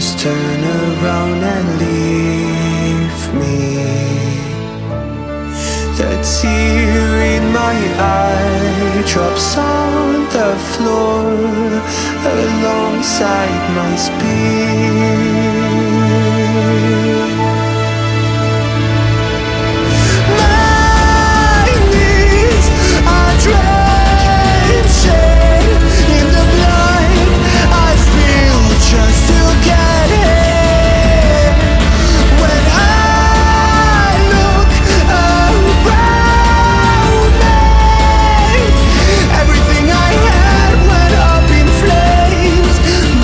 just turn around and leave me. The tear in my eye drops on the floor alongside my spear. My knees are drenching in the blood I feel just to get in. When I look around me, everything I had went up in flames.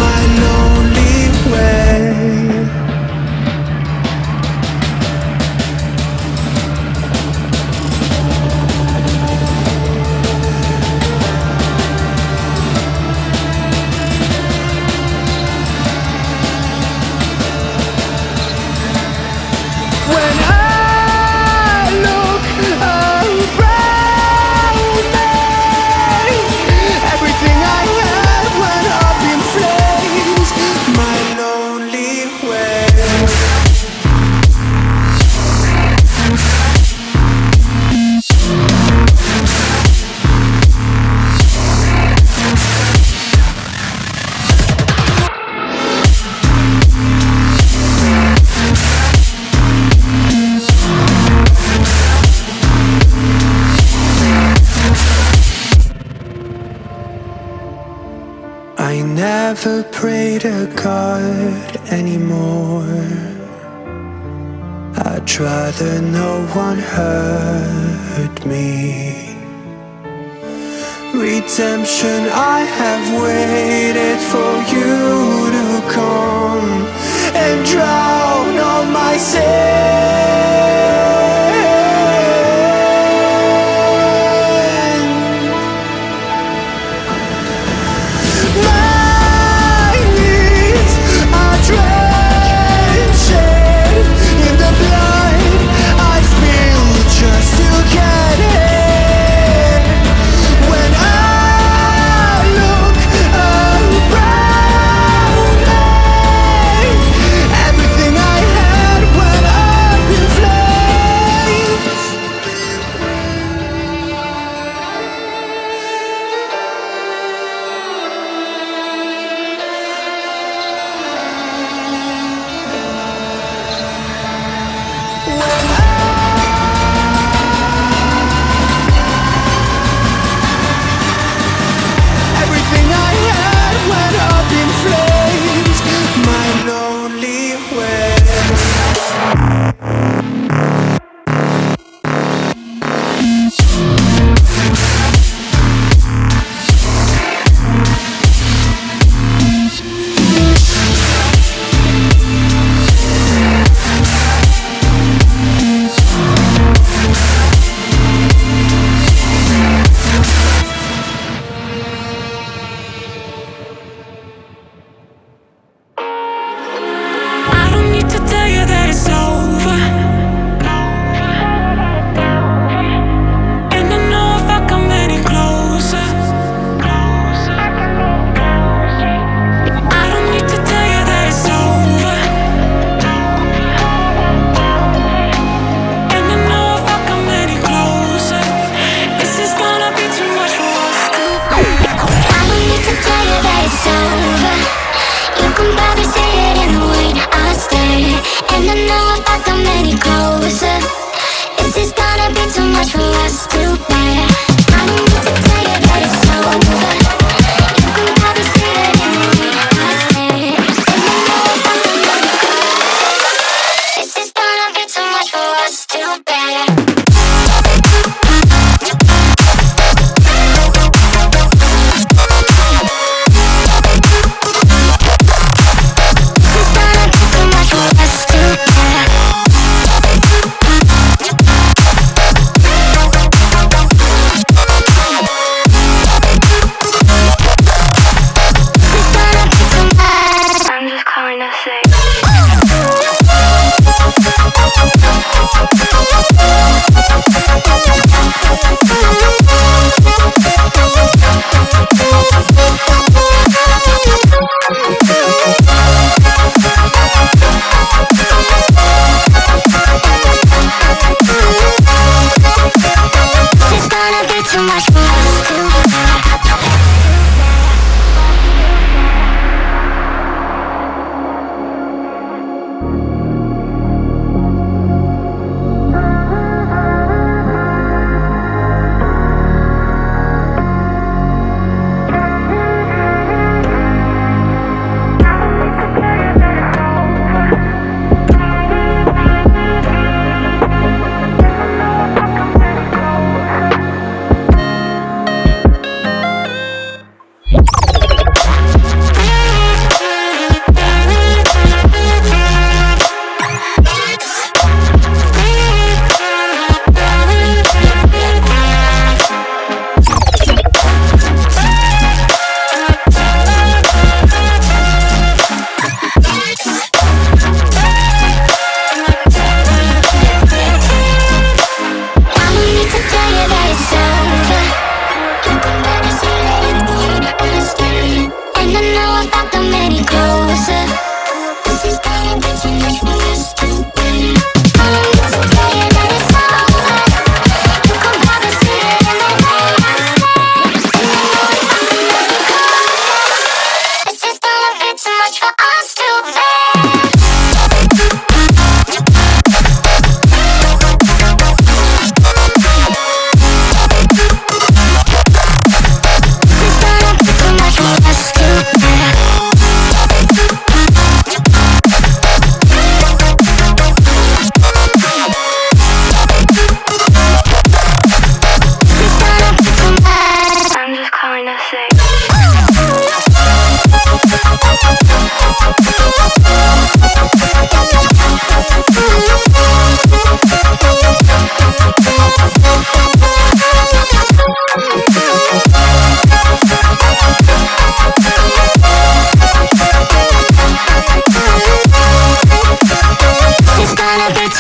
My lonely way. When I look around me, everything I had went up in flames. My lonely way. I never pray to God anymore. I'd rather no one hurt me. Redemption, I have waited for you to come and drown all my sin. My knees are drenching in the blood I feel just to get in. When I look around me, everything I had went up in flames. Everything I had went up in flames. My lonely way.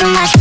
Too much.